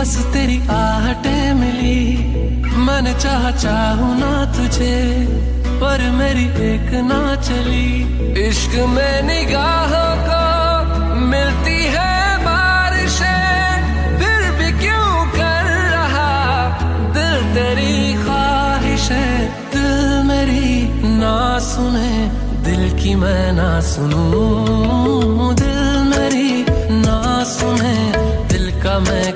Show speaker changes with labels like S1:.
S1: बस तेरी आहटें मिली। मैंने चाहूँ ना तुझे, पर मेरी एक ना चली। इश्क में निगाहों को मिलती है बारिशें, फिर भी क्यों कर रहा दिल तेरी ख्वाहिशें। दिल मेरी ना सुने, दिल की मैं ना सुनूं। दिल मेरी ना सुने, दिल का मैं